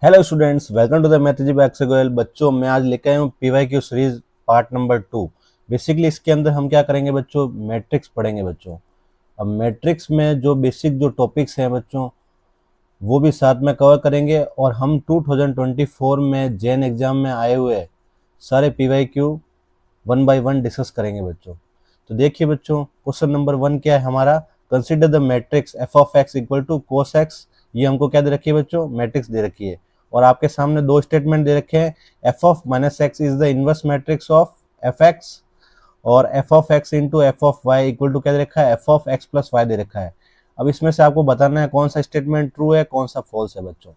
Hello students, welcome to the मैथजी बैक से गोयल। बच्चों, मैं आज लेकर आया हूँ PYQ series part number 2। Basically इसके अंदर हम क्या करेंगे बच्चों, मैट्रिक्स पढ़ेंगे बच्चों। अब मैट्रिक्स में जो बेसिक जो टॉपिक्स हैं बच्चों, वो भी साथ में कवर करेंगे। और हम 2024 में जेन एग्जाम में आए हुए सारे PYQ one by one discuss करेंगे बच्चों। तो देखिए बच्चों, क्वेश्चन नंबर 1 क्या है हमारा। Consider the matrix F of X equal to cos X. ये हमको क्या दे रखी है बच्चों, मैट्रिक्स दे रखी है। और आपके सामने दो स्टेटमेंट दे रखे हैं। F of minus x is the inverse matrix of f x, और f of x into F of Y equal to क्या दे रखा है, F of x plus Y दे रखा है। अब इसमें से आपको बताना है कौन सा स्टेटमेंट ट्रू है, कौन सा फॉल्स है बच्चों।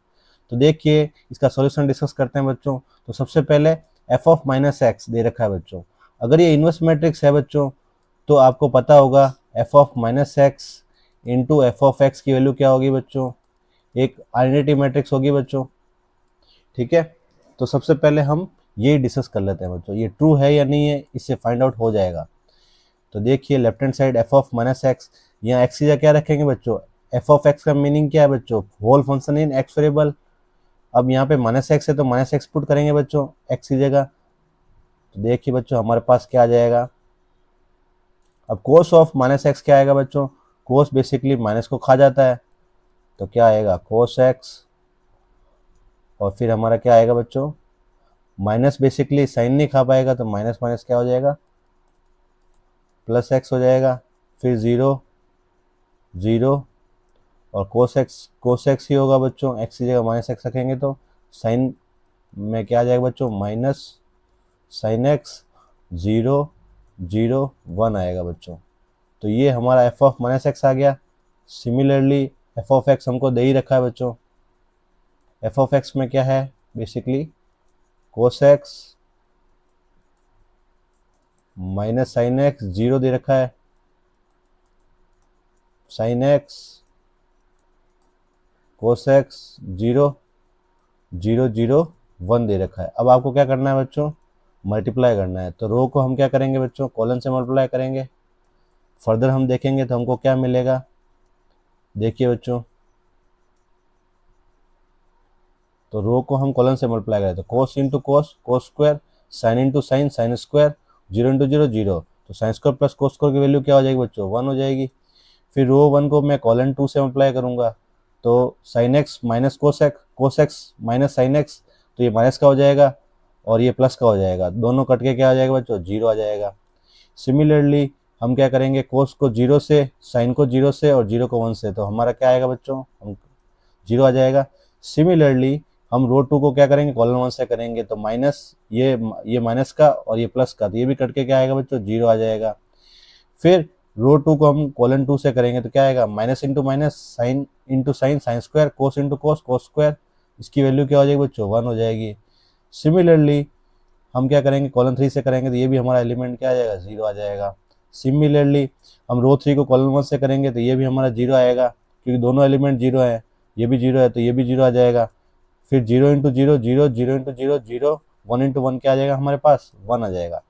तो देखिए, इसका सॉल्यूशन डिस्कस करते हैं बच्चों। तो सबसे पहले एफ ऑफ माइनस एक्स दे रखा है बच्चों। अगर ये इनवर्स मैट्रिक्स है बच्चों, तो आपको पता होगा F of minus x into F of x की वैल्यू क्या होगी बच्चों, एक आइडेंटिटी मैट्रिक्स होगी बच्चों। ठीक है, तो सबसे पहले हम ये डिस्कस कर लेते हैं बच्चों, ये ट्रू है या नहीं है, इससे फाइंड आउट हो जाएगा। तो देखिए, left hand side F of minus X, यहाँ एक्स की जगह क्या रखेंगे बच्चों, एफ ऑफ एक्स का मीनिंग क्या है बच्चों, whole function in X variable. अब यहाँ पे माइनस एक्स है तो माइनस एक्स पुट करेंगे बच्चों एक्स की जगह। तो देखिए बच्चों, हमारे पास क्या आ जाएगा। अब कोस ऑफ माइनस एक्स क्या आएगा बच्चों, कोस बेसिकली माइनस को खा जाता है, तो क्या आएगा कोस एक्स। और फिर हमारा क्या आएगा बच्चों, माइनस बेसिकली साइन नहीं खा पाएगा, तो माइनस माइनस क्या हो जाएगा, प्लस एक्स हो जाएगा। फिर जीरो जीरो, और कोस एक्स ही होगा बच्चों, एक्स की जगह माइनस एक्स रखेंगे तो साइन में क्या आ जाएगा बच्चों, minus sine x. Zero zero one आएगा बच्चों। तो ये हमारा एफ ऑफ माइनस एक्स आ गया। सिमिलरली एफ ऑफ एक्स हमको दे ही रखा है बच्चों। एफ ऑफ एक्स में क्या है, basically cos x minus sine x, zero दे रखा है, sine x cos x, zero zero zero one दे रखा है। अब आपको क्या करना है बच्चों, मल्टीप्लाई करना है। तो रो को हम क्या करेंगे बच्चों, कॉलन से मल्टीप्लाई करेंगे। फर्दर हम देखेंगे तो हमको क्या मिलेगा, देखिए बच्चों, तो रो को हम कॉलन से मल्टीप्लाई करें तो cos into cos, cos square, sine into sine, sine square, zero into zero zero. तो sine square plus cos square की वैल्यू क्या हो जाएगी बच्चों, वन हो जाएगी। फिर रो वन को मैं कॉलन टू से मल्टीप्लाई करूंगा, तो sine X minus cos x minus sine x, तो ये माइनस का हो जाएगा और ये प्लस का हो जाएगा, दोनों कट के क्या आ जाएगा बच्चों, जीरो आ जाएगा। सिमिलरली हम क्या करेंगे, कोस को जीरो से, साइन को जीरो से और जीरो को वन से, तो हमारा क्या आएगा बच्चों, हम जीरो आ जाएगा। सिमिलरली हम रो टू को क्या करेंगे, कॉलन वन से करेंगे, तो माइनस ये माइनस का और ये प्लस का, तो ये भी कट के क्या आएगा बच्चों, जीरो आ जाएगा। फिर रो टू को हम कॉलन टू से करेंगे तो क्या आएगा, minus into minus, sine into sine, sine square, cos into cos, cos square, इसकी वैल्यू क्या हो जाएगी बच्चों, वन हो जाएगी। सिमिलरली हम क्या करेंगे, कॉलन थ्री से करेंगे तो ये भी हमारा एलिमेंट क्या आ जाएगा, जीरो आ जाएगा। सिमिलरली हम रो थ्री को कॉलन वन से करेंगे तो ये भी हमारा जीरो आएगा, क्योंकि दोनों एलिमेंट जीरो है, ये भी जीरो है तो ये भी जीरो आ जाएगा। फिर zero into zero zero, zero into zero zero, one into one क्या आ जाएगा हमारे पास, वन आ जाएगा।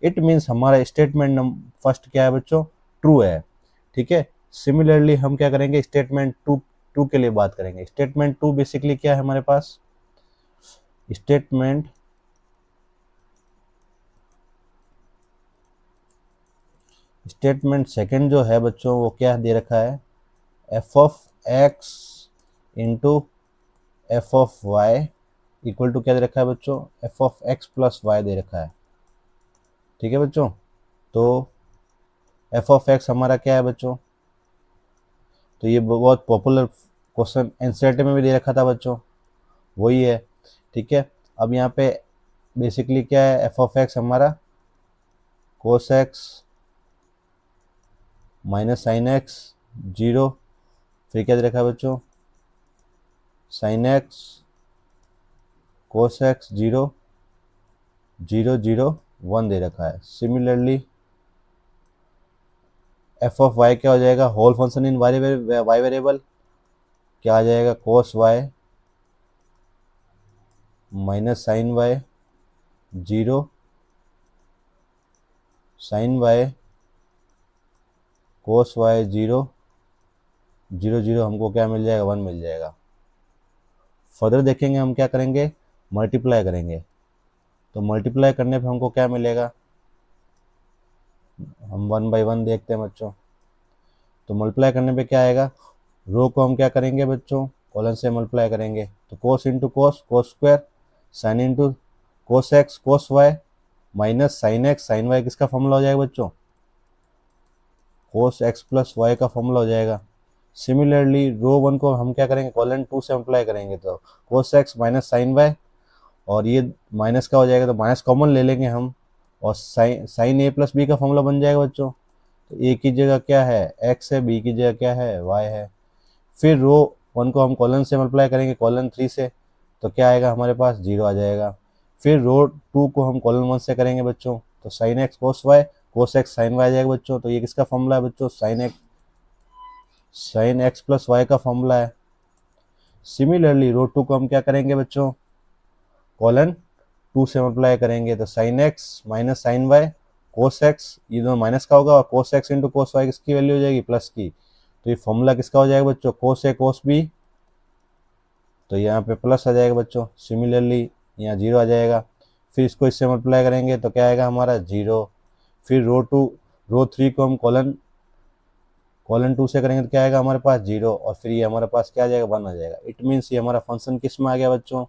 इट मीन्स हमारा स्टेटमेंट फर्स्ट क्या है बच्चों, ट्रू है। ठीक है, सिमिलरली हम क्या करेंगे, स्टेटमेंट टू टू के लिए बात करेंगे। स्टेटमेंट टू बेसिकली क्या है हमारे पास, स्टेटमेंट स्टेटमेंट सेकंड जो है बच्चों, वो क्या दे रखा है, F of x into F of Y equal to क्या दे रखा है बच्चों, F of x plus Y दे रखा है। ठीक है बच्चों, तो एफ ऑफ एक्स हमारा क्या है बच्चों, तो ये बहुत पॉपुलर क्वेश्चन एनसीईआरटी में भी दे रखा था बच्चों, वही है। ठीक है, अब यहाँ पे बेसिकली क्या है, एफ ऑफ एक्स हमारा cos x minus sine x, zero, फिर क्या दे रखा है बच्चों, sine x cos x, zero zero zero one दे रखा है। सिमिलरली एफ ऑफ वाई क्या हो जाएगा, whole function in y variable, क्या आ जाएगा, cos y minus sine y, zero sine Y cos y, zero zero zero, हमको क्या मिल जाएगा, वन मिल जाएगा। फर्दर देखेंगे हम क्या करेंगे, मल्टीप्लाई करेंगे। तो मल्टीप्लाई करने पे हमको क्या मिलेगा, हम 1/1 देखते हैं बच्चों। तो मल्टीप्लाई करने पे क्या आएगा, रो को हम क्या करेंगे बच्चों, कॉलन से मल्टीप्लाई करेंगे। तो cos into cos, cos square, sine into cos x, cos y, minus sine x, sine y किसका फॉर्मूला हो जाएगा बच्चों, कोस एक्स प्लस वाई का फॉर्मूला हो जाएगा। सिमिलरली रो वन को हम क्या करेंगे, कॉलन टू से मल्टीप्लाई करेंगे। तो cos x minus sine Y, और ये माइनस का हो जाएगा तो माइनस कॉमन ले लेंगे हम, और साइन साइन ए प्लस बी का फॉर्मूला बन जाएगा बच्चों। तो ए की जगह क्या है, एक्स है, बी की जगह क्या है, वाई है। फिर रो वन को हम कॉलन से मल्टीप्लाई करेंगे, कॉलन थ्री से, तो क्या आएगा हमारे पास, जीरो आ जाएगा। फिर रो टू को हम कॉलन वन से करेंगे बच्चों, तो sine x cos y, cos x sine y आ जाएगा बच्चों। तो ये किसका फॉर्मूला है बच्चों, साइन एक्स प्लस वाई का फॉर्मूला है। सिमिलरली रो टू को हम क्या करेंगे बच्चों, कॉलन टू से मल्टीप्लाई करेंगे। तो sine X minus sine Y, cos X, ये दोनों माइनस का होगा, और cos X into cos Y किसकी वैल्यू हो जाएगी, प्लस की। तो ये फॉर्मूला किसका हो जाएगा बच्चों, कोस ए कोस बी, तो यहाँ पे प्लस आ जाएगा बच्चों। सिमिलरली यहाँ जीरो आ जाएगा। फिर इसको इससे मल्टीप्लाई करेंगे तो क्या आएगा हमारा, जीरो। फिर रो थ्री को हम कॉलन कॉलन टू से करेंगे तो क्या आएगा हमारे पास, जीरो। और फिर ये हमारे पास क्या आ जाएगा, वन आ जाएगा। इट मीन्स ये हमारा फंक्शन किस में आ गया बच्चों,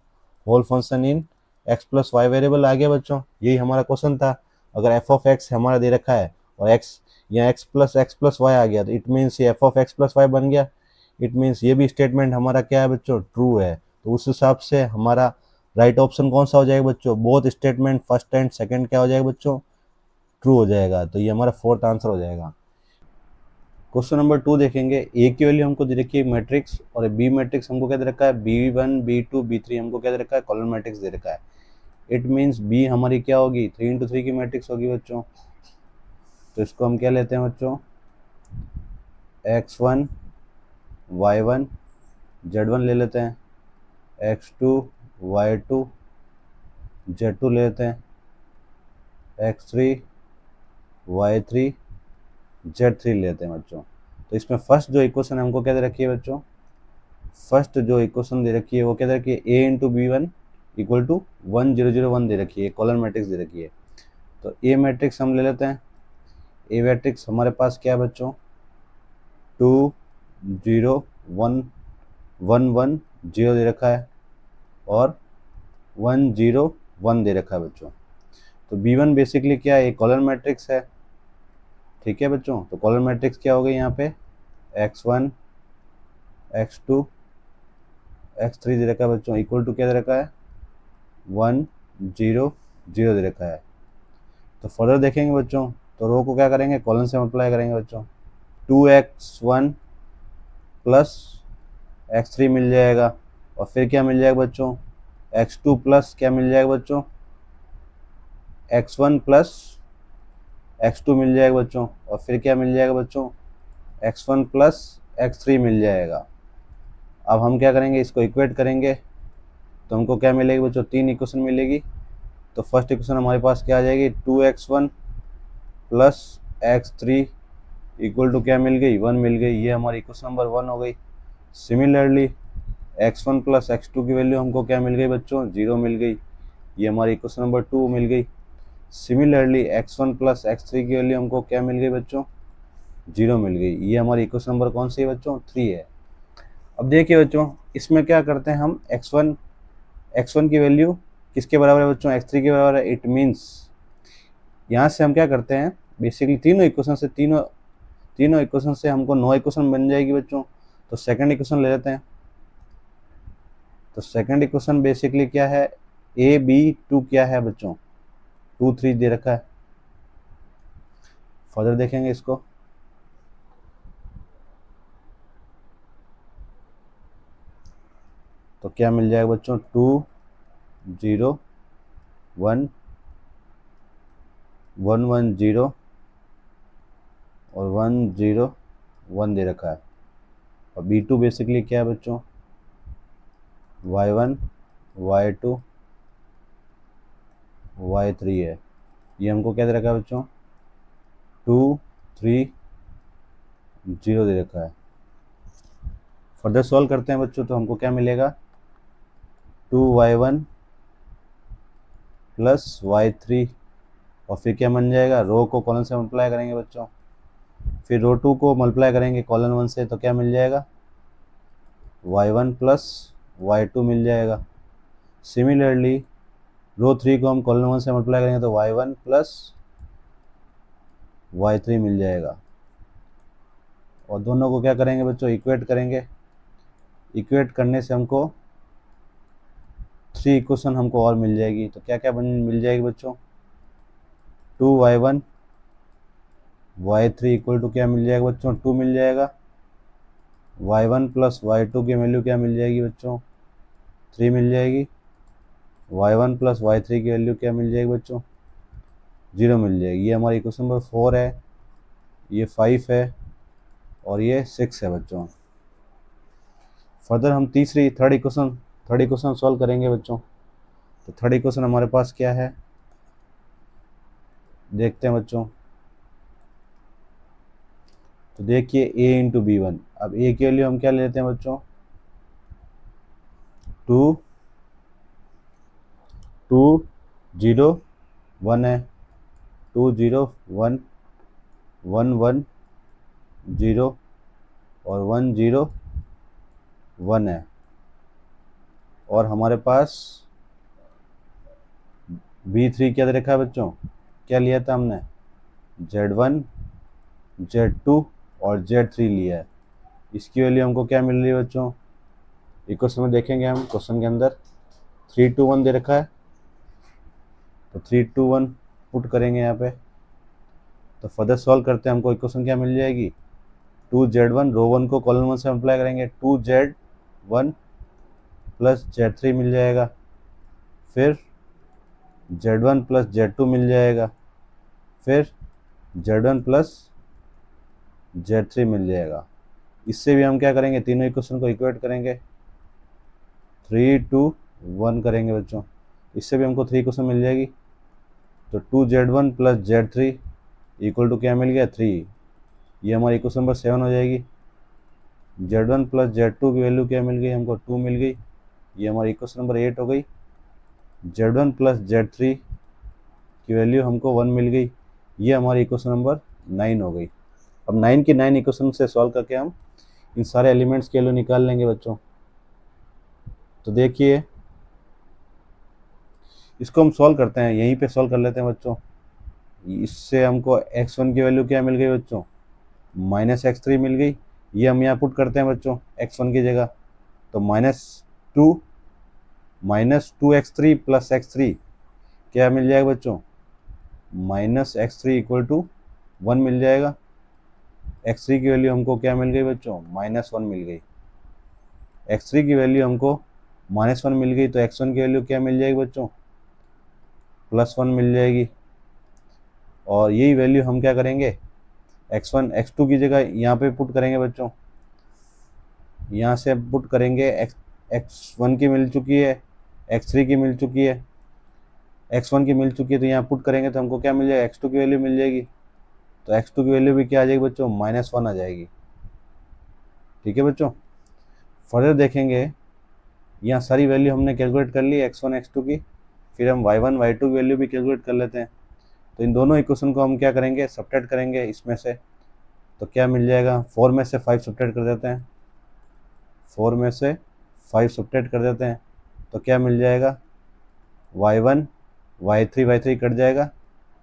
whole function in x plus y variable आ गया बच्चों। यही हमारा क्वेश्चन था। अगर एफ ऑफ एक्स हमारा दे रखा है और एक्स यहाँ एक्स प्लस वाई आ गया, तो इट मीन्स ये F of x plus Y बन गया। इट मीन्स ये भी स्टेटमेंट हमारा क्या है बच्चों, ट्रू है। तो उस हिसाब से हमारा राइट ऑप्शन कौन सा हो जाएगा बच्चों, both statement first and second क्या हो जाएगा बच्चों, ट्रू हो जाएगा। तो ये हमारा फोर्थ आंसर हो जाएगा। क्वेश्चन नंबर 2 देखेंगे। ए की वैल्यू हमको दे रखी है मैट्रिक्स, और बी मैट्रिक्स हमको क्या दे रखा है, B1 B2 B3 हमको क्या दे रखा है, कॉलम मैट्रिक्स दे रखा है। इट मीन्स बी हमारी क्या होगी, 3x3 की मैट्रिक्स होगी बच्चों। तो इसको हम क्या लेते हैं बच्चों, x1 y1 z1 ले लेते हैं, x2 y2 z2 ले लेते हैं, x3 y3 z3 लेते हैं बच्चों। तो इसमें फर्स्ट जो इक्वेशन हमको क्या दे रखी है बच्चों, फर्स्ट जो इक्वेशन दे रखी है वो क्या दे रखी है, a into B1 equal to 1 0 0 1 दे रखी है, कॉलम मैट्रिक्स दे रखी है। तो ए मैट्रिक्स हम ले लेते हैं। ए मैट्रिक्स हमारे पास क्या है बच्चों, 2 0 1 1 1 0 दे रखा है, और 1 0 1 दे रखा है बच्चों। तो B1 बेसिकली क्या है, कॉलम मैट्रिक्स है। ठीक है बच्चों, तो कॉलम मैट्रिक्स क्या हो गई यहाँ पे, x1 x2 x3 दे रखा है बच्चों, इक्वल टू क्या दे रखा है, 1 0 0 दे रखा है। तो फर्दर देखेंगे बच्चों, तो रो को क्या करेंगे, कॉलन से मल्टीप्लाई करेंगे बच्चों। 2x1 प्लस x3 मिल जाएगा, और फिर क्या मिल जाएगा बच्चों, x2 प्लस क्या मिल जाएगा बच्चों, x1 प्लस x2 मिल जाएगा बच्चों, और फिर क्या मिल जाएगा बच्चों, x1 प्लस x3 मिल जाएगा। अब हम क्या करेंगे, इसको इक्वेट करेंगे तो हमको क्या मिलेगी बच्चों, तीन इक्वेशन मिलेगी। तो फर्स्ट इक्वेशन हमारे पास क्या आ जाएगी, 2x1 plus x3 equal to क्या मिल गई, 1 मिल गई। ये हमारी इक्वेशन नंबर 1 हो गई। सिमिलरली x1 प्लस x2 की वैल्यू हमको क्या मिल गई बच्चों, 0 मिल गई। ये हमारी इक्वेशन नंबर 2 मिल गई। सिमिलरली x1 प्लस x3 की वैल्यू हमको क्या मिल गई बच्चों, 0 मिल गई। ये हमारी इक्वेशन नंबर कौन सी है बच्चों, 3 है। अब देखिए बच्चों, इसमें क्या करते हैं हम, x1 की वैल्यू किसके बराबर है बच्चों, x3 के बराबर है। इट मीन्स यहाँ से हम क्या करते हैं, बेसिकली तीनों इक्वेशन से हमको 9 इक्वेशन बन जाएगी बच्चों। तो सेकंड इक्वेशन ले लेते हैं। तो सेकंड इक्वेशन बेसिकली क्या है, AB2 क्या है बच्चों, 2 3 दे रखा है। फर्दर देखेंगे इसको। तो क्या मिल जाएगा बच्चों, 2 0 1 1 1 0 और 1 0 1 दे रखा है। और B2 बेसिकली क्या है बच्चों, y1 y2 y3 है। ये हमको क्या दे रखा है बच्चों, 2 3 0 दे रखा है। फर्दर सॉल्व करते हैं बच्चों, तो हमको क्या मिलेगा, 2y1 प्लस y3, और फिर क्या बन जाएगा, रो को कॉलन से मल्टीप्लाई करेंगे बच्चों, फिर रो 2 को मल्टीप्लाई करेंगे कॉलन 1 से, तो क्या मिल जाएगा, y1 प्लस y2 मिल जाएगा। सिमिलरली रो 3 को हम कॉलन 1 से मल्टीप्लाई करेंगे तो y1 प्लस y3 मिल जाएगा। और दोनों को क्या करेंगे बच्चों, इक्वेट करेंगे। इक्वेट करने से हमको 3 इक्वेशन हमको और मिल जाएगी। तो क्या क्या मिल जाएगी बच्चों, 2y1 y3 इक्वल टू क्या मिल जाएगा बच्चों, 2 मिल जाएगा। y1 प्लस y2 की वैल्यू क्या मिल जाएगी बच्चों, 3 मिल जाएगी। y1 प्लस y3 की वैल्यू क्या मिल जाएगी बच्चों, 0 मिल जाएगी। ये हमारी इक्वेशन नंबर 4 है, ये 5 है और ये 6 है बच्चों। फर्दर हम थर्ड इक्वेशन सॉल्व करेंगे बच्चों। तो थर्ड इक्वेशन हमारे पास क्या है, देखते हैं बच्चों। तो देखिए a इंटू बी वन, अब a के लिए हम क्या लेते हैं बच्चों, 2 2 0 1 है, 2 0 1 1 1 0 और 1 0 1 है। और हमारे पास B3 क्या दे रखा है बच्चों, क्या लिया था हमने, Z1 Z2 और Z3 लिया है। इसकी वैल्यू हमको क्या मिल रही है बच्चों, इक्वेशन में देखेंगे हम, क्वेश्चन के अंदर 3 2 1 दे रखा है, तो 3 2 1 पुट करेंगे यहाँ पे। तो फर्दर सॉल्व करते हैं, हमको इक्वेशन क्या मिल जाएगी, 2Z1 रो 1 को कॉलम 1 से अप्लाई करेंगे, 2Z1 प्लस Z3 मिल जाएगा, फिर Z1 प्लस Z2 मिल जाएगा, फिर Z1 प्लस Z3 मिल जाएगा। इससे भी हम क्या करेंगे, तीनों इक्वेशन को इक्वेट करेंगे, 3 2 1 करेंगे बच्चों। इससे भी हमको 3 इक्वेशन मिल जाएगी। तो 2Z1 plus Z3 equal to क्या मिल गया, 3। ये हमारी इक्वेशन नंबर 7 हो जाएगी। Z1 प्लस Z2 की वैल्यू क्या मिल गई हमको, 2 मिल गई। ये हमारी इक्वेशन नंबर 8 हो गई। Z1 प्लस Z3 की वैल्यू हमको 1 मिल गई। ये हमारी इक्वेशन नंबर 9 हो गई। अब 9 की 9 इक्वेशन से सॉल्व करके हम इन सारे एलिमेंट्स की वैल्यू निकाल लेंगे बच्चों। तो देखिए इसको हम सॉल्व करते हैं, यहीं पे सॉल्व कर लेते हैं बच्चों। इससे हमको x1 की वैल्यू क्या मिल गई बच्चों, -x3 मिल गई। ये हम यहाँ पुट करते हैं बच्चों x1 की जगह, तो -2 प्लस x3 क्या मिल जाएगा बच्चों, -x3 इक्वल टू 1 मिल जाएगा। x3 की वैल्यू हमको क्या मिल गई बच्चों, -1 मिल गई। x3 की वैल्यू हमको -1 मिल गई, तो x1 की वैल्यू क्या मिल जाएगी बच्चों, +1 मिल जाएगी। और यही वैल्यू हम क्या करेंगे, x1 x2 की जगह यहाँ पे पुट करेंगे बच्चों। यहाँ से पुट करेंगे, x1 की मिल चुकी है, x3 की मिल चुकी है, x1 की मिल चुकी है, तो यहाँ पुट करेंगे तो हमको क्या मिल जाएगा, x2 की वैल्यू मिल जाएगी। तो x2 की वैल्यू भी क्या आ जाएगी बच्चों, -1 आ जाएगी। ठीक है बच्चों। फर्दर देखेंगे, यहाँ सारी वैल्यू हमने कैलकुलेट कर ली x1 x2 की, फिर हम y1 y2 की वैल्यू भी कैलकुलेट कर लेते हैं। तो इन दोनों इक्वेशन को हम क्या करेंगे, सब्ट्रैक्ट करेंगे इसमें से। तो क्या मिल जाएगा, 4 में से 5 सब्ट्रैक्ट कर देते हैं, 4 में से 5 सब्ट्रैक्ट कर देते हैं, तो क्या मिल जाएगा, y1 y3 कट जाएगा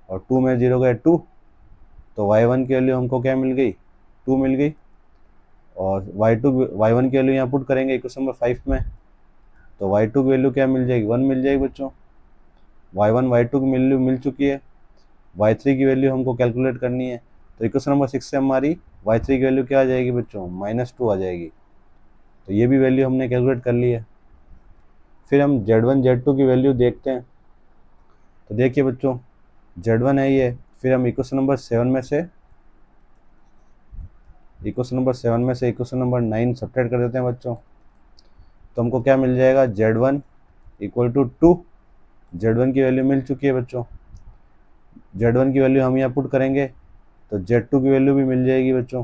और 2 में 0 गए 2, तो y1 की वैल्यू हमको क्या मिल गई, 2 मिल गई। और y1 की वैल्यू यहाँ पुट करेंगे इक्वेशन नंबर 5 में, तो y2 की वैल्यू क्या मिल जाएगी, 1 मिल जाएगी बच्चों। y1 y2 की वैल्यू मिल चुकी है, y3 की वैल्यू हमको कैलकुलेट करनी है। तो इक्वेशन नंबर 6 से हमारी y3 की वैल्यू क्या आ जाएगी बच्चों, -2 आ जाएगी। तो ये भी वैल्यू हमने कैलकुलेट कर ली है। फिर हम Z1 Z2 की वैल्यू देखते हैं। तो देखिए बच्चों, Z1 है ये, फिर हम इक्वेशन नंबर 7 में से इक्वेशन नंबर 9 सब्ट्रैक्ट कर देते हैं बच्चों। तो हमको क्या मिल जाएगा, Z1 इक्वल टू 2। Z1 की वैल्यू मिल चुकी है बच्चों। Z1 की वैल्यू हम यहाँ पुट करेंगे तो Z2 की वैल्यू भी मिल जाएगी बच्चों।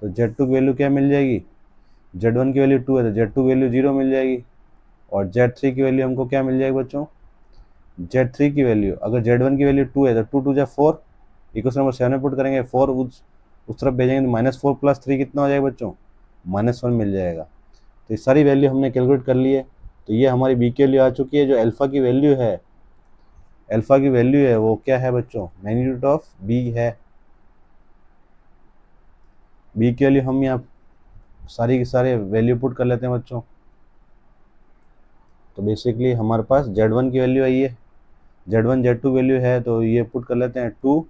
तो Z2 की वैल्यू क्या मिल जाएगी, Z1 की वैल्यू 2 है तो Z2 की वैल्यू 0 मिल जाएगी। और Z3 की वैल्यू हमको क्या मिल जाएगी बच्चों, Z3 की वैल्यू अगर Z1 की वैल्यू 2 है तो 2 2 जा 4, इक्वेशन नंबर 7 में पुट करेंगे, 4 उस तरफ भेजेंगे तो -4 + 3 कितना हो जाएगा बच्चों, -1 मिल जाएगा। तो ये सारी वैल्यू हमने कैलकुलेट कर ली है। तो ये हमारी बी की वैल्यू आ चुकी है। जो अल्फ़ा की वैल्यू है, अल्फ़ा की वैल्यू है वो क्या है बच्चों, मैग्नीट्यूड ऑफ बी है। बी के लिए हम यहाँ सारी की सारे वैल्यू पुट कर लेते हैं बच्चों। तो बेसिकली हमारे पास Z1 की वैल्यू आई है, Z1 Z2 वैल्यू है, तो ये पुट कर लेते हैं 2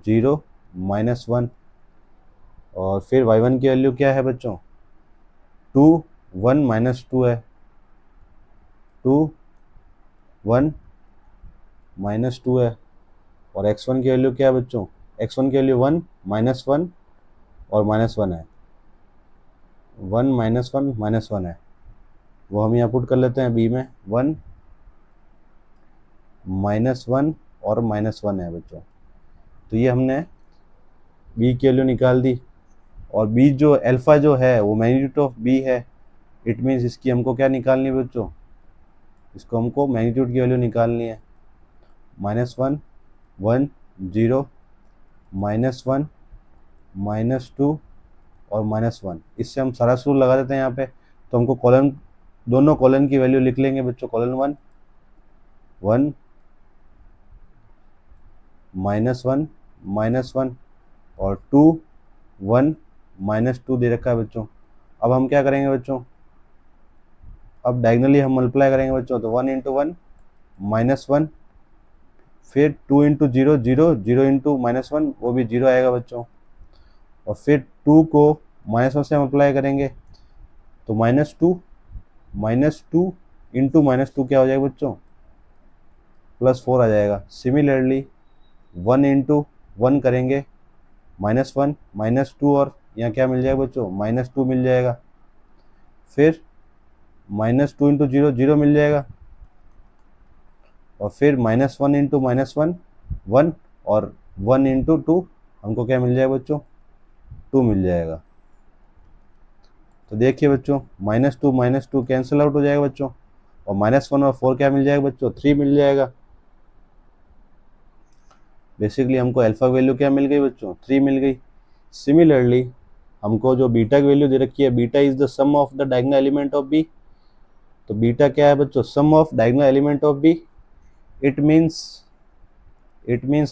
0 -1। और फिर Y1 की वैल्यू क्या है बच्चों, 2 1 -2 है, 2 1 -2 है। और X1 की वैल्यू क्या है बच्चों, X1 की वैल्यू 1 -1 और -1 है, 1 -1 -1 है, वो हम यहाँ पुट कर लेते हैं बी में, 1 -1 और -1 है बच्चों। तो ये हमने बी की वैल्यू निकाल दी। और बी जो अल्फ़ा जो है वो मैग्नीट्यूड ऑफ बी है, इट मीन्स इसकी हमको क्या निकालनी है बच्चों, इसको हमको मैग्नीट्यूड की वैल्यू निकालनी है। -1 1 0 -1 -2 और -1, इससे हम सारा रूल लगा देते हैं यहाँ पे। तो हमको कॉलन, दोनों कॉलन की वैल्यू लिख लेंगे बच्चों, कॉलन 1 1 -1 -1 और 2 1 -2 दे रखा है बच्चों। अब हम क्या करेंगे बच्चों, अब डायगनली हम मल्टीप्लाई करेंगे बच्चों। तो 1 × 1 -1, फिर 2 × 0 0 0 × -1 वो भी 0 आएगा बच्चों। और फिर 2 को -1 से मल्टीप्लाई करेंगे तो -2 × -2 क्या हो जाएगा बच्चों, +4 आ जाएगा। सिमिलरली 1 × 1 करेंगे, -1 -2 और यहाँ क्या मिल जाएगा बच्चों, -2 मिल जाएगा। फिर -2 × 0 0 मिल जाएगा। और फिर -1 × -1 1 और 1 × 2 हमको क्या मिल जाएगा बच्चों, 2 मिल जाएगा। तो देखिए बच्चों, -2 -2 कैंसिल आउट हो जाएगा बच्चों, और -1 और 4 क्या मिल जाएगा बच्चों, 3 मिल जाएगा। बेसिकली हमको अल्फ़ा वैल्यू क्या मिल गई बच्चों, 3 मिल गई। सिमिलरली हमको जो बीटा की वैल्यू दे रखी है, beta is the sum of the diagonal element of B. तो बीटा क्या है बच्चों, sum of diagonal element of B. It means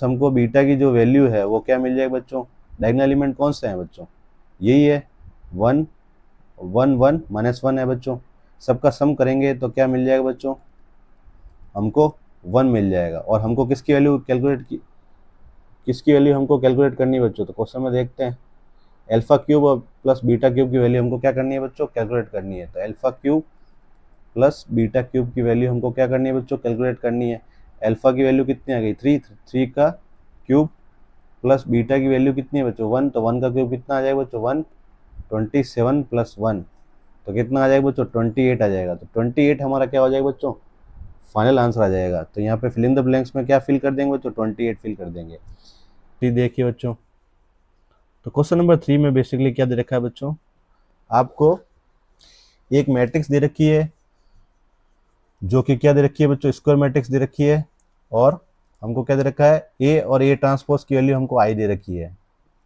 हमको बीटा की जो वैल्यू है वो क्या मिल जाएगा बच्चों, डायगोनल एलिमेंट कौन से हैं बच्चों, यही है 1 1 1 -1 है बच्चों। सबका सम करेंगे तो क्या मिल जाएगा बच्चों, हमको 1 मिल जाएगा। और हमको किसकी वैल्यू हमको कैलकुलेट करनी है बच्चों, तो क्वेश्चन में देखते हैं। अल्फ़ा क्यूब और प्लस बीटा क्यूब की वैल्यू हमको क्या करनी है बच्चों, कैलकुलेट करनी है। तो alpha cube plus beta cube की वैल्यू हमको क्या करनी है बच्चों, कैलकुलेट करनी है। अल्फ़ा की वैल्यू कितनी आ गई, 3 का क्यूब प्लस बीटा की वैल्यू कितनी है बच्चों, 1, तो 1 का क्यूब कितना आ जाएगा बच्चों, 1 27 + 1 तो कितना आ जाएगा बच्चों, 28 आ जाएगा। तो 28 हमारा क्या हो जाएगा बच्चों, फाइनल आंसर आ जाएगा। तो यहाँ पे फिल इन द ब्लैंक्स में क्या फिल कर देंगे बच्चों, 28 फिल कर देंगे। फिर देखिए बच्चों, तो क्वेश्चन नंबर 3 में बेसिकली क्या दे रखा है बच्चों, आपको एक मैट्रिक्स दे रखी है, जो कि क्या दे रखी है बच्चों, स्क्वायर मैट्रिक्स दे रखी है। और हमको क्या दे रखा है, ए और ए ट्रांसपोज की वैल्यू हमको आई दे रखी है।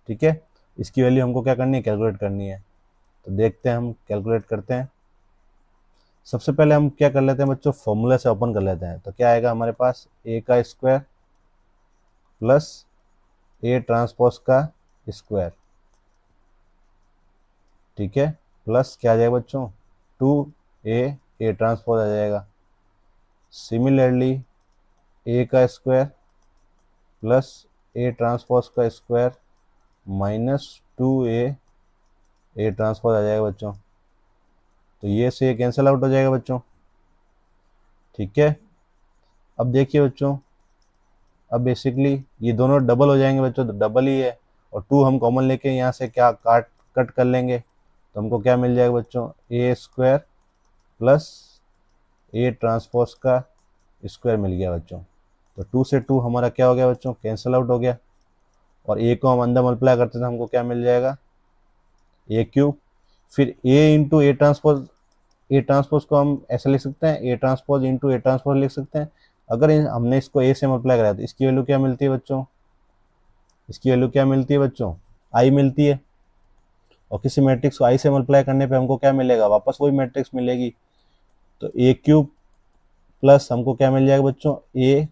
ठीक है, इसकी वैल्यू हमको क्या करनी है, कैलकुलेट करनी है। तो देखते हैं, हम कैलकुलेट करते हैं। सबसे पहले हम क्या कर लेते हैं बच्चों, फॉर्मूला से ओपन कर लेते हैं। तो क्या आएगा हमारे पास, ए का स्क्वायर प्लस ए ट्रांसपोज का स्क्वायर, ठीक है, प्लस क्या आ जाएगा बच्चों, 2a ट्रांसपोज आ जाएगा। सिमिलरली ए का स्क्वायर प्लस ए ट्रांसपोज का स्क्वायर -2a ट्रांसपोज आ जाएगा बच्चों। तो ये से कैंसिल आउट हो जाएगा बच्चों। ठीक है, अब देखिए बच्चों, अब बेसिकली ये दोनों डबल हो जाएंगे बच्चों, तो डबल ही है। और 2 हम कॉमन लेके यहाँ से क्या कट कर लेंगे, तो हमको क्या मिल जाएगा बच्चों, ए स्क्वायर प्लस ए ट्रांसपोज का स्क्वायर मिल गया बच्चों। तो 2 से 2 हमारा क्या हो गया बच्चों, कैंसिल आउट हो गया। और ए को हम अंदर मल्टीप्लाई करते तो हमको क्या मिल जाएगा, ए क्यूब। फिर ए इंटू ए ए ट्रांसपोज को हम ऐसे लिख सकते हैं, A transpose into A transpose लिख सकते हैं। अगर हमने इसको ए से मल्टीप्लाई कराया तो इसकी वैल्यू क्या मिलती है बच्चों, इसकी वैल्यू क्या मिलती है बच्चों, आई मिलती है। और किसी मैट्रिक्स को आई से मल्टीप्लाई करने पे हमको क्या मिलेगा, वापस वही मैट्रिक्स मिलेगी। तो ए क्यूब प्लस हमको क्या मिल जाएगा बच्चों, ए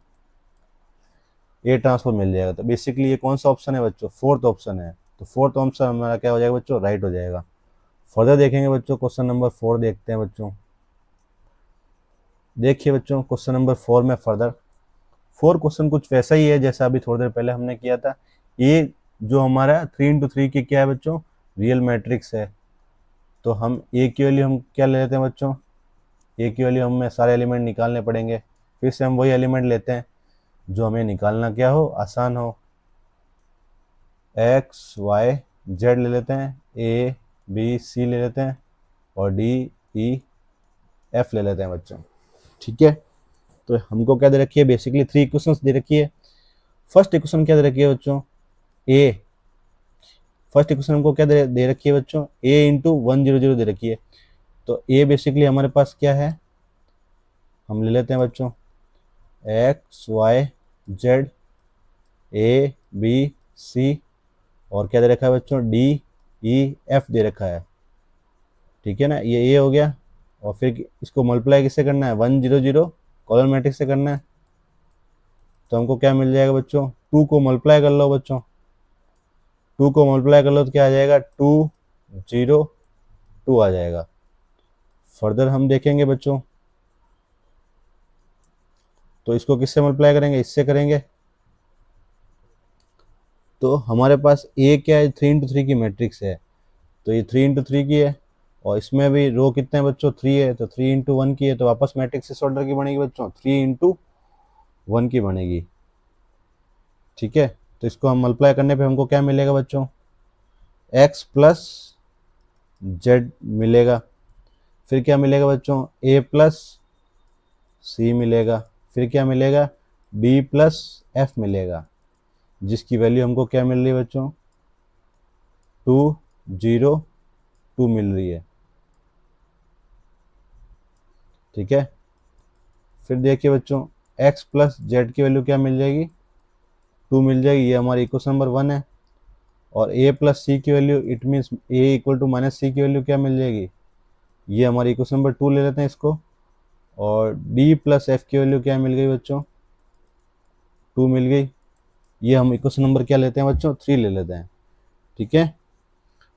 ट्रांसफर मिल जाएगा। तो बेसिकली ये कौन सा ऑप्शन है बच्चों, फोर्थ ऑप्शन है। तो फोर्थ ऑप्शन हमारा क्या हो जाएगा बच्चों, राइट हो जाएगा। फर्दर देखेंगे बच्चों, क्वेश्चन नंबर 4 देखते हैं बच्चों। देखिए बच्चों क्वेश्चन नंबर 4 में फर्दर 4 क्वेश्चन कुछ वैसा ही है जैसा अभी थोड़ी देर पहले हमने किया था। ये जो हमारा 3 इंटू 3 की क्या है बच्चों, रियल मैट्रिक्स है। तो हम ए की वैल्यू हम क्या ले लेते हैं बच्चों, ए की वैल्यू हमें सारे एलिमेंट निकालने पड़ेंगे। फिर से हम वही एलिमेंट लेते हैं जो हमें निकालना क्या हो, आसान हो। एक्स वाई जेड ले लेते हैं, ए बी सी ले लेते हैं और डी ई एफ ले लेते हैं बच्चों। ठीक है, तो हमको क्या दे रखी है, बेसिकली 3 इक्वेशंस दे रखी है। फर्स्ट इक्वेशन क्या दे रखी है बच्चों, ए, फर्स्ट इक्वेशन हमको क्या दे रखी है बच्चों, ए इंटू 100 दे रखी है। तो ए बेसिकली हमारे पास क्या है, हम ले लेते हैं बच्चों X Y Z A B C और क्या दे रखा है बच्चों, डी ई एफ दे रखा है। ठीक है ना, ये ए हो गया। और फिर इसको मल्टीप्लाई किससे करना है, 100 कॉलम मैट्रिक्स से करना है। तो हमको क्या मिल जाएगा बच्चों, 2 को मल्टीप्लाई कर लो बच्चों, 2 को मल्टीप्लाई कर लो तो क्या आ जाएगा, 202 आ जाएगा। फर्दर हम देखेंगे बच्चों, तो इसको किससे मल्टीप्लाई करेंगे, इससे करेंगे। तो हमारे पास ए क्या है, 3 इंटू 3 की मैट्रिक्स है। तो ये 3 इंटू 3 की है और इसमें भी रो कितने हैं बच्चों, 3 है। तो 3 इंटू 1 की है, तो वापस मैट्रिक्स इस ऑर्डर की बनेगी बच्चों, 3 इंटू 1 की बनेगी। ठीक है, तो इसको हम मल्टीप्लाई करने पे हमको क्या मिलेगा बच्चों, एक्स प्लस जेड मिलेगा। फिर क्या मिलेगा बच्चों, ए प्लस सी मिलेगा। फिर क्या मिलेगा, बी प्लस एफ मिलेगा, जिसकी वैल्यू हमको क्या मिल रही है बच्चों, 202 मिल रही है। ठीक है, फिर देखिए बच्चों x प्लस जेड की वैल्यू क्या मिल जाएगी, 2 मिल जाएगी। ये हमारी इक्वेशन नंबर 1 है। और a प्लस सी की value, it means a equal to minus C की वैल्यू क्या मिल जाएगी, ये हमारी इक्वेशन नंबर 2 ले लेते हैं इसको। और d प्लस एफ की वैल्यू क्या मिल गई बच्चों, 2 मिल गई। ये हम इक्वेशन नंबर क्या लेते हैं बच्चों, 3 ले लेते हैं। ठीक है,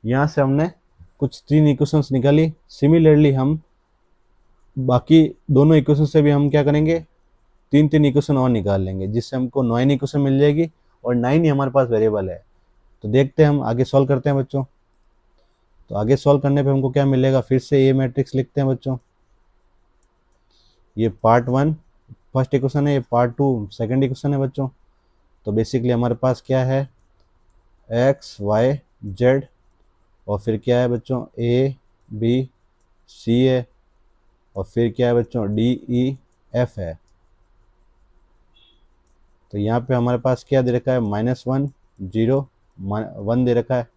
यहाँ से हमने कुछ 3 इक्वेशंस निकाली। सिमिलरली हम बाकी दोनों इक्वेशन से भी हम क्या करेंगे, 3 इक्वेशन और निकाल लेंगे, जिससे हमको 9 इक्वेशन मिल जाएगी। और 9 ही हमारे पास वेरिएबल है। तो देखते हैं, हम आगे सॉल्व करते हैं बच्चों। तो आगे सॉल्व करने पे हमको क्या मिलेगा, फिर से ए मैट्रिक्स लिखते हैं बच्चों। ये पार्ट 1 फर्स्ट इक्वेशन है, ये पार्ट 2 सेकंड इक्वेशन है बच्चों। तो बेसिकली हमारे पास क्या है, एक्स वाई जेड और फिर क्या है बच्चों, ए बी सी है और फिर क्या है बच्चों, डी ई एफ है। तो यहाँ पे हमारे पास क्या दे रखा है, -1 0 1 दे रखा है।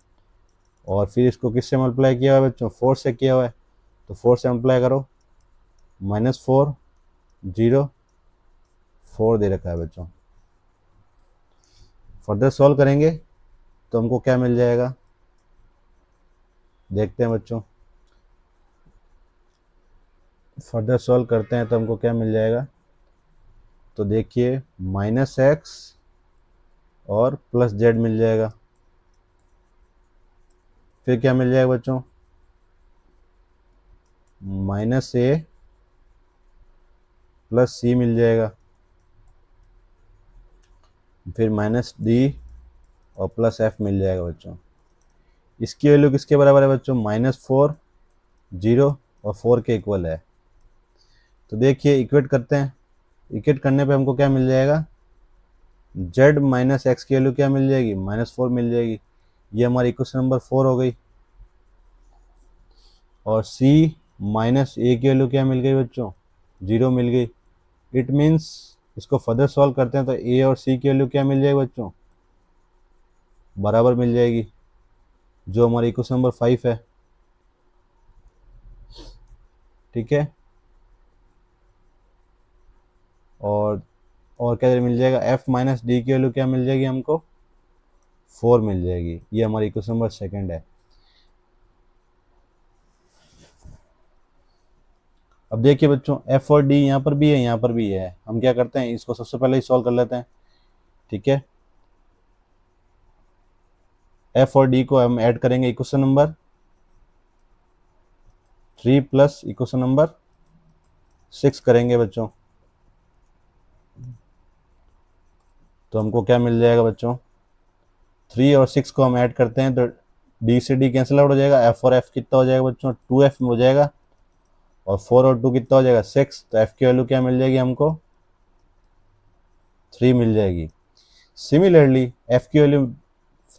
और फिर इसको किससे मल्टीप्लाई किया हुआ है बच्चों, 4 से किया हुआ है। तो 4 से मल्टीप्लाई करो, -4 0 4 दे रखा है बच्चों। फर्दर सॉल्व करेंगे तो हमको क्या मिल जाएगा, देखते हैं बच्चों। फर्दर सॉल्व करते हैं तो हमको क्या मिल जाएगा, तो देखिए -x और प्लस जेड मिल जाएगा। फिर क्या मिल जाएगा बच्चों, -a प्लस सी मिल जाएगा। फिर -d और प्लस f मिल जाएगा बच्चों। इसकी वैल्यू किसके बराबर है बच्चों, -4 0 और 4 के इक्वल है। तो देखिए इक्वेट करते हैं। इक्वेट करने पे हमको क्या मिल जाएगा, z माइनस एक्स की वैल्यू क्या मिल जाएगी, -4 मिल जाएगी। ये हमारी इक्वेशन नंबर 4 हो गई। और c माइनस ए की वैल्यू क्या मिल गई बच्चों, 0 मिल गई। इट मीन्स इसको फर्दर सॉल्व करते हैं तो a और c की वैल्यू क्या मिल जाएगी बच्चों, बराबर मिल जाएगी, जो हमारी इक्वेशन नंबर 5 है। ठीक है। और क्या मिल जाएगा, एफ माइनस डी की वैल्यू क्या मिल जाएगी हमको, 4 मिल जाएगी। ये हमारी इक्वेशन नंबर सेकंड है। अब देखिए बच्चों, एफ और डी यहाँ पर भी है, यहाँ पर भी है। हम क्या करते हैं, इसको सबसे पहले ही सॉल्व कर लेते हैं। ठीक है, एफ और डी को हम ऐड करेंगे equation number 3 plus equation number 6 करेंगे बच्चों, तो हमको क्या मिल जाएगा बच्चों, 3 और 6 को हम ऐड करते हैं तो डी से डी कैंसिल आउट हो जाएगा। एफ और एफ कितना हो जाएगा बच्चों, 2f में हो जाएगा। और 4 और 2 कितना हो जाएगा, 6। तो एफ की वैल्यू क्या मिल जाएगी हमको, 3 मिल जाएगी। सिमिलरली एफ की वैल्यू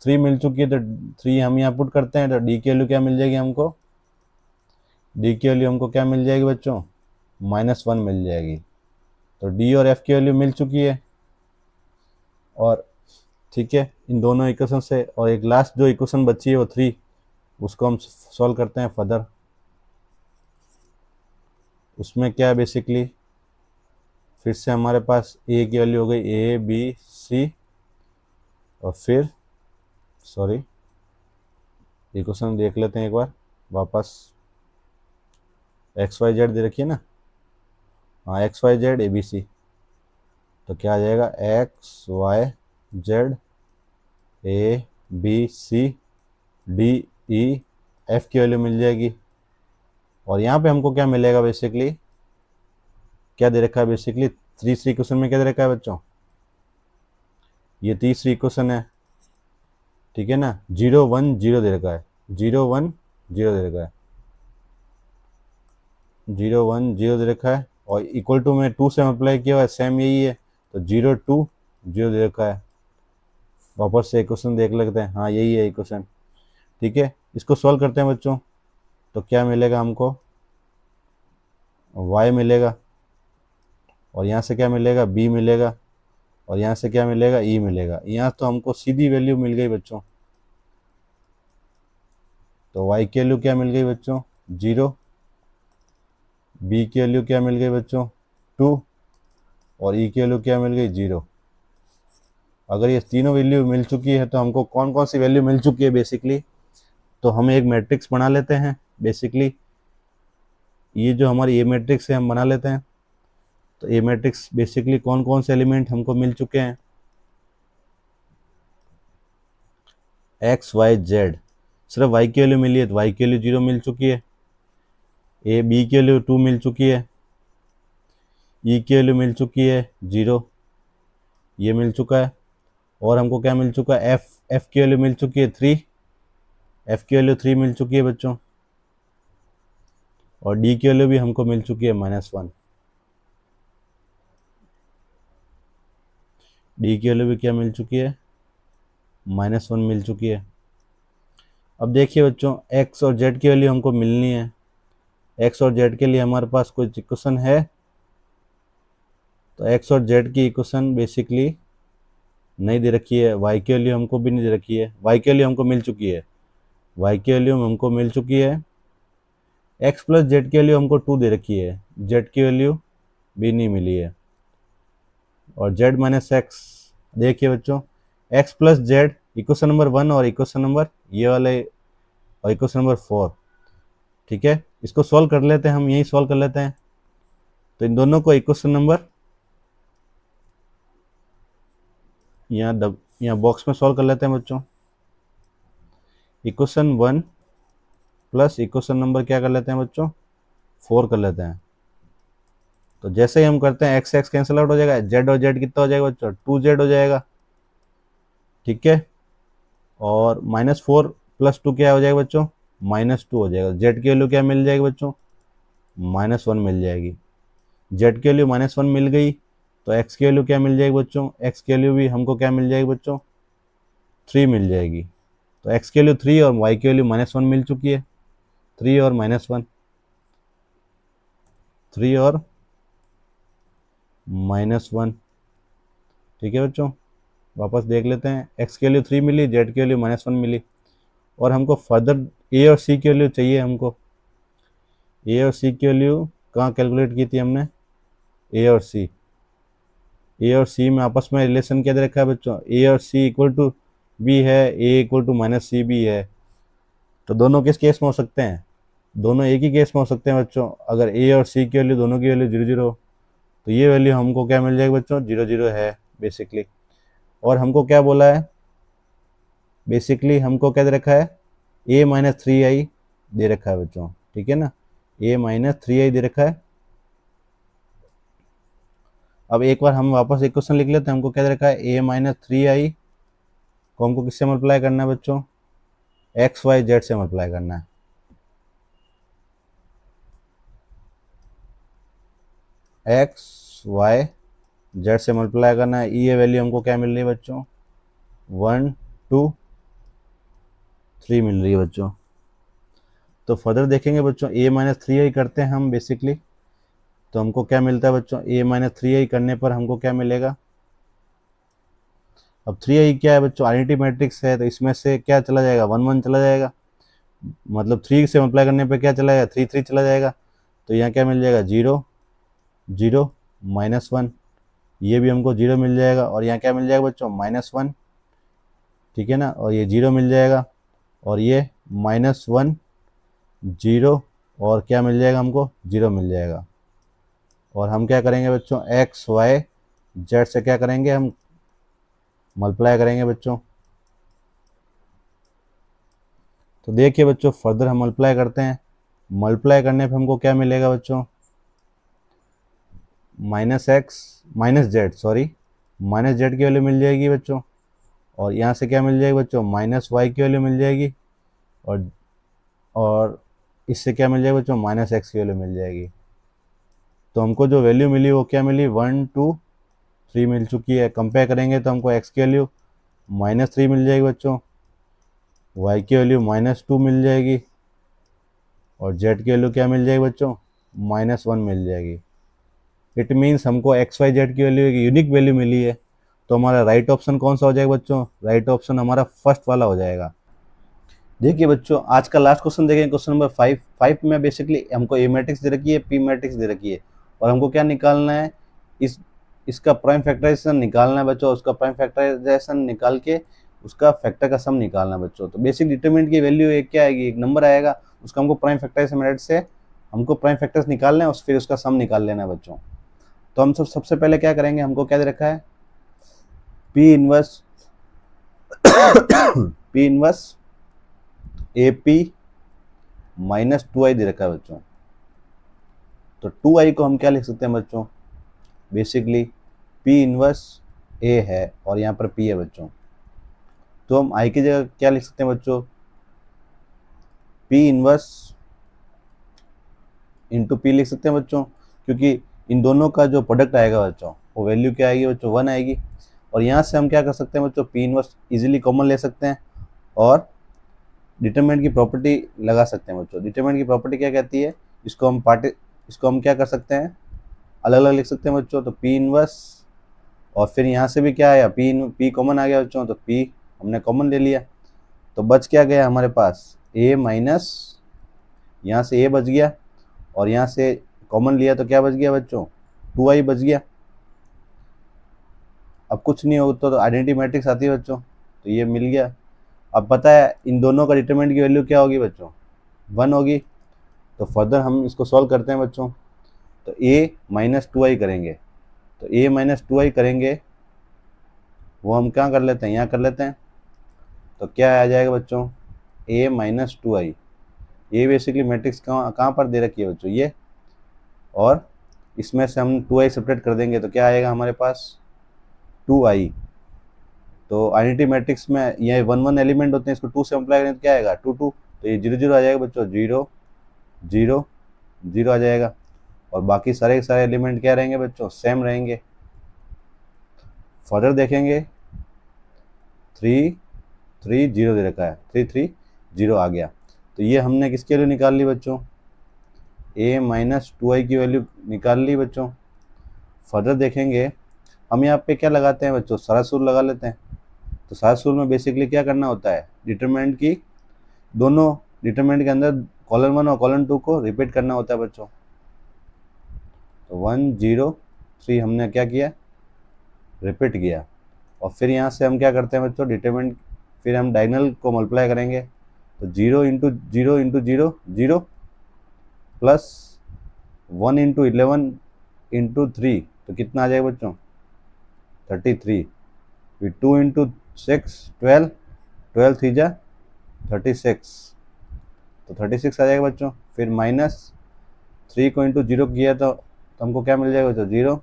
3 मिल चुकी है, तो 3 हम यहाँ पुट करते हैं, तो डी की वैल्यू क्या मिल जाएगी हमको, डी की वैल्यू हमको क्या मिल जाएगी बच्चों, -1 मिल जाएगी। तो डी और एफ की वैल्यू मिल चुकी है। और ठीक है, इन दोनों इक्वेशन से, और एक लास्ट जो इक्वेशन बची है वो 3, उसको हम सॉल्व करते हैं फर्दर। उसमें क्या है बेसिकली, फिर से हमारे पास ए की वैल्यू हो गई ए बी सी, और फिर सॉरी इक्वेशन देख लेते हैं एक बार वापस। एक्स वाई जेड दे रखी है ना, हाँ X Y Z A B C. तो क्या आ जाएगा, X Y Z A B C D E F की वैल्यू मिल जाएगी। और यहाँ पे हमको क्या मिलेगा बेसिकली, क्या दे रखा है बेसिकली, तीसरी इक्वेशन में क्या दे रखा है बच्चों, ये तीसरी इक्वेशन है। ठीक है ना, 0 1 0 दे रखा है, 0 1 0 दे रखा है, 0 1 0 दे रखा है। और इक्वल टू में 2 से अप्लाई किया हुआ है, सेम यही है। तो 0 2 0 दे रखा है। वापस से इक्वेशन देख लेते हैं, हाँ यही है इक्वेशन। ठीक है, इसको सॉल्व करते हैं बच्चों। तो क्या मिलेगा हमको, y मिलेगा, और यहाँ से क्या मिलेगा, b मिलेगा, और यहाँ से क्या मिलेगा, e मिलेगा। यहाँ तो हमको सीधी वैल्यू मिल गई बच्चों। तो y की वैल्यू क्या मिल गई बच्चों, 0, b की वैल्यू क्या मिल गई बच्चों, 2, और e की वैल्यू क्या मिल गई, 0। अगर ये तीनों वैल्यू मिल चुकी है तो हमको कौन कौन सी वैल्यू मिल चुकी है बेसिकली, तो हम एक मैट्रिक्स बना लेते हैं बेसिकली। ये जो हमारी ए मैट्रिक्स है हम बना लेते हैं। तो ए मैट्रिक्स बेसिकली कौन कौन से एलिमेंट हमको मिल चुके हैं, एक्स वाई जेड, सिर्फ वाई की वैल्यू मिली है तो वाई की वैल्यू 0 मिल चुकी है। ए बी की वैल्यू 2 मिल चुकी है, ई की वैल्यू मिल चुकी है 0, ये मिल चुका है। और हमको क्या मिल चुका है, एफ की वैल्यू मिल चुकी है 3, एफ की वैल्यू 3 मिल चुकी है बच्चों। और डी की वैल्यू भी हमको मिल चुकी है -1, डी की वैल्यू भी क्या मिल चुकी है, -1 मिल चुकी है। अब देखिए बच्चों, एक्स और जेड की वैल्यू हमको मिलनी है। एक्स और जेड के लिए हमारे पास कोई इक्वेशन है, तो एक्स और जेड की इक्वेशन बेसिकली नहीं दे रखी है। वाई की वैल्यू हमको भी नहीं दे रखी है, वाई की वैल्यू हमको मिल चुकी है, वाई की वैल्यू हमको मिल चुकी है। एक्स प्लस जेड की वैल्यू हमको 2 दे रखी है, जेड की वैल्यू भी नहीं मिली है। और जेड माइनस एक्स, देखिए बच्चों, x plus Z equation number 1 और इक्वेशन नंबर ये वाले और इक्वेशन नंबर 4। ठीक है, इसको सॉल्व कर लेते हैं, हम यही सॉल्व कर लेते हैं। तो इन दोनों को इक्वेशन नंबर यहाँ बॉक्स में सॉल्व कर लेते हैं बच्चों। इक्वेशन 1 प्लस इक्वेशन नंबर क्या कर लेते हैं बच्चों, 4 कर लेते हैं। तो जैसे ही हम करते हैं एक्स एक्स कैंसिल आउट हो जाएगा, जेड और जेड कितना हो जाएगा बच्चों, 2z हो जाएगा। ठीक है, और -4 + 2 क्या हो जाएगा बच्चों, -2 हो जाएगा। जेड की वैल्यू क्या मिल जाएगी बच्चों, -1 मिल जाएगी। जेड की वैल्यू -1 मिल गई, तो एक्स की वैल्यू क्या मिल जाएगी बच्चों, एक्स की वैल्यू भी हमको क्या मिल जाएगी बच्चों, 3 मिल जाएगी। तो एक्स की वैल्यू 3 और वाई की वैल्यू -1 मिल चुकी है, 3 और -1, 3 और -1। ठीक है बच्चों, वापस देख लेते हैं, एक्स की वैल्यू 3 मिली, जेड की वैल्यू -1 मिली। और हमको फर्दर ए और सी की वैल्यू चाहिए हमको। ए और सी की वैल्यू कहाँ कैलकुलेट की थी हमने, ए और सी में आपस में रिलेशन क्या दे रखा है बच्चों, ए और सी इक्वल टू बी है, A equal to minus C B है। तो दोनों किस केस में हो सकते हैं, दोनों एक ही केस में हो सकते हैं बच्चों, अगर ए और सी की वैल्यू दोनों की वैल्यू जीरो जीरो, तो ये वैल्यू हमको क्या मिल जाएगी बच्चों, जीरो जीरो है बेसिकली। और हमको क्या बोला है, बेसिकली हमको क्या दे रखा है, ए माइनस थ्री आई दे रखा है बच्चों, ठीक है ना, ए माइनस थ्री आई दे रखा है। अब एक बार हम वापस एक क्वेश्चन लिख लेते हैं, हमको क्या दे रखा है, ए माइनस थ्री आई को हमको किससे मल्टीप्लाई करना है बच्चों, एक्स वाई जेड से मल्टीप्लाई करना है। एक्स वाई जेड से मल्टीप्लाई करना है, ये वैल्यू हमको क्या मिल रही है बच्चों, 1 2 3 मिल रही है बच्चों। तो फर्दर देखेंगे बच्चों, ए माइनस थ्री आई करते हैं हम बेसिकली, तो हमको क्या मिलता है बच्चों, ए माइनस थ्री आई करने पर हमको क्या मिलेगा, अब थ्री आई क्या है बच्चों, आइडेंटिटी मैट्रिक्स है, तो इसमें से क्या चला जाएगा, वन वन चला जाएगा, मतलब थ्री से मल्टीप्लाई करने पे क्या चला जाएगा, थ्री थ्री चला जाएगा। तो यहाँ क्या मिल जाएगा, जीरो जीरो माइनस वन, ये भी हमको जीरो मिल जाएगा, और यहाँ क्या मिल जाएगा बच्चों, माइनस वन, ठीक है ना, और ये जीरो मिल जाएगा, और ये माइनस वन जीरो, और क्या मिल जाएगा हमको, जीरो मिल जाएगा। और हम क्या करेंगे बच्चों, एक्स वाई जेड से क्या करेंगे, हम मल्टीप्लाई करेंगे बच्चों। तो देखिए बच्चों, फर्दर हम मल्टीप्लाई करते हैं, मल्टीप्लाई करने पे हमको क्या मिलेगा बच्चों, minus x minus Z sorry, minus Z की वैल्यू मिल जाएगी बच्चों, और यहाँ से क्या मिल जाएगी बच्चों, माइनस वाई की वैल्यू मिल जाएगी, और इससे क्या मिल जाएगा बच्चों, माइनस एक्स की वैल्यू मिल जाएगी। तो हमको जो वैल्यू मिली वो क्या मिली, 1 2 3 मिल चुकी है। कंपेयर करेंगे तो हमको एक्स की वैल्यू माइनस थ्री मिल जाएगी बच्चों, वाई की वैल्यू माइनस टू मिल जाएगी, और जेड की वैल्यू क्या मिल जाएगी बच्चों, माइनस वन मिल जाएगी। इट मीन्स हमको एक्स वाई जेड की वैल्यू एक यूनिक वैल्यू मिली है। तो हमारा राइट ऑप्शन कौन सा हो जाएगा बच्चों, राइट ऑप्शन हमारा फर्स्ट वाला हो जाएगा। देखिए बच्चों, आज का लास्ट क्वेश्चन देखें, क्वेश्चन नंबर 5 में बेसिकली हमको ए मैट्रिक्स दे रखी है, पी मैट्रिक्स दे रखी है, और हमको क्या निकालना है, इस इसका प्राइम फैक्टराइजेशन निकालना है बच्चों, उसका प्राइम फैक्टराइजेशन निकाल के उसका फैक्टर का सम निकालना है बच्चों। तो बेसिक डिटरमिनेंट की वैल्यू एक क्या आएगी, एक नंबर आएगा, उसका हमको प्राइम फैक्टराइजेशन मेथड से हमको प्राइम फैक्टर्स निकालना है, और फिर उसका सम निकाल लेना है बच्चों। तो हम सबसे पहले क्या करेंगे, हमको क्या दे रखा है, P inverse P inverse A P minus two I दे रखा है बच्चों। तो टू आई को हम क्या लिख सकते हैं बच्चों, बेसिकली पी इनवर्स ए है, और यहाँ पर पी है बच्चों। तो हम आई की जगह क्या लिख सकते हैं बच्चों, पी इनवर्स इंटू पी लिख सकते हैं बच्चों, क्योंकि इन दोनों का जो प्रोडक्ट आएगा बच्चों, वो वैल्यू क्या आएगी बच्चों, वन आएगी। और यहाँ से हम क्या कर सकते हैं बच्चों, पी इनवर्स इजीली कॉमन ले सकते हैं, और डिटरमिनेंट की प्रॉपर्टी लगा सकते हैं बच्चों। डिटरमिनेंट की प्रॉपर्टी क्या कहती है, इसको हम क्या कर सकते हैं, अलग अलग लिख सकते हैं बच्चों। तो पी इनवर्स, और फिर यहाँ से भी क्या आया, पी कॉमन आ गया बच्चों, तो पी हमने कॉमन ले लिया, तो बच क्या गया हमारे पास, ए माइनस, यहाँ से ए बच गया, और यहाँ से कॉमन लिया तो क्या बच गया बच्चों, टू आई बच गया। अब कुछ नहीं हो तो आइडेंटिटी मैट्रिक्स आती है बच्चों, तो ये मिल गया। अब पता है इन दोनों का डिटरमिनेंट की वैल्यू क्या होगी बच्चों, वन होगी। तो फर्दर हम इसको सॉल्व करते हैं बच्चों। तो ए माइनस टू आई करेंगे, तो ए माइनस टू आई करेंगे, वो हम क्या कर लेते हैं, यहाँ कर लेते हैं। तो क्या आ जाएगा बच्चों, ए माइनस टू आई, ये बेसिकली मैट्रिक्स कहाँ कहाँ पर दे रखी है बच्चों, ये, और इसमें से हम टू आई सेपरेट कर देंगे, तो क्या आएगा हमारे पास, टू आई। तो आइडेंटिटी मैट्रिक्स में ये वन वन एलिमेंट होते हैं, इसको टू से मल्टीप्लाई करें तो क्या आएगा, टू टू, तो ये जीरो जीरो आ जाएगा बच्चों, जीरो जीरो जीरो आ जाएगा, और बाकी सारे के सारे एलिमेंट क्या रहेंगे बच्चों, सेम रहेंगे। फर्दर देखेंगे, थ्री थ्री जीरो दे रखा है, थ्री थ्री जीरो आ गया। तो ये हमने किसकी वैल्यू निकाल ली बच्चों, ए माइनस टू आई की वैल्यू निकाल ली बच्चों। फर्दर देखेंगे, हम यहाँ पे क्या लगाते हैं बच्चों, सारा सूत्र लगा लेते हैं। तो सारा सूत्र में बेसिकली क्या करना होता है, डिटरमिनेंट की, दोनों डिटरमिनेंट के अंदर कॉलम 1 और कॉलम 2 को रिपीट करना होता है बच्चों। तो 1 0 3 हमने क्या किया, रिपीट किया। और फिर यहाँ से हम क्या करते हैं बच्चों, डिटरमिनेंट, फिर हम डायगोनल को मल्टीप्लाई करेंगे। तो 0 into 0 into 0 0 plus 1 into 11 into 3, तो कितना आ जाएगा बच्चों, 33। फिर 2 इंटू 6 12, 12 3 जा 36, तो 36 आ जाएगा बच्चों। फिर माइनस 3 को इंटू 0 किया तो हमको क्या मिल जाएगा बच्चों, 0।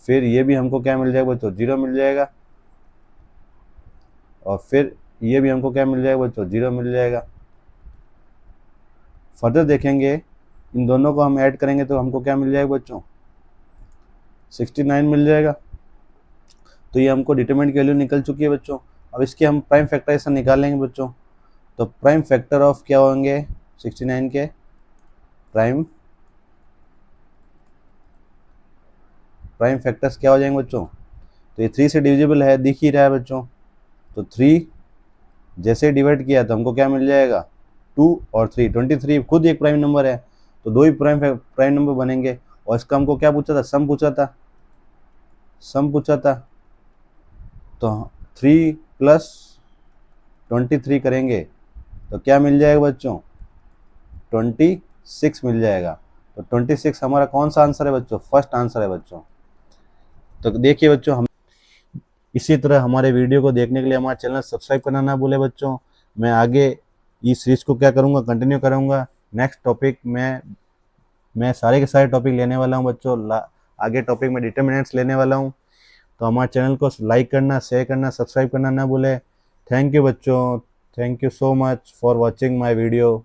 फिर ये भी हमको क्या मिल जाएगा बच्चों, 0 मिल जाएगा। और फिर ये भी हमको क्या मिल जाएगा बच्चों, 0 मिल जाएगा। फर्दर देखेंगे, इन दोनों को हम ऐड करेंगे तो हमको क्या मिल जाएगा बच्चों, 69 मिल जाएगा। तो ये हमको डिटरमिनेंट की वैल्यू निकल चुकी है बच्चों। अब इसके हम प्राइम फैक्टराइजेशन निकालेंगे बच्चों। तो प्राइम फैक्टर ऑफ क्या होंगे, 69 के प्राइम फैक्टर्स क्या हो जाएंगे बच्चों। तो ये 3 से डिविजिबल है, दिख ही रहा है बच्चों। तो 3 जैसे डिवाइड किया तो हमको क्या मिल जाएगा, 2 और 3, 23 खुद एक प्राइम नंबर है, तो 2 ही प्राइम नंबर बनेंगे। और इसका हमको क्या पूछा था, सम पूछा था। तो 3 प्लस 23 करेंगे तो क्या मिल जाएगा बच्चों, 26 मिल जाएगा। तो 26 हमारा कौन सा आंसर है बच्चों, फर्स्ट आंसर है बच्चों। तो देखिए बच्चों, हम इसी तरह हमारे वीडियो को देखने के लिए हमारा चैनल सब्सक्राइब करना ना भूले बच्चों। मैं आगे इस सीरीज को क्या करूँगा, कंटिन्यू करूँगा। नेक्स्ट टॉपिक मैं सारे के सारे टॉपिक लेने वाला हूँ बच्चों। आगे टॉपिक में डिटरमिनेंट्स लेने वाला हूँ। तो हमारे चैनल को लाइक करना, शेयर करना, सब्सक्राइब करना ना भूले। थैंक यू बच्चों, thank you so much for watching my video.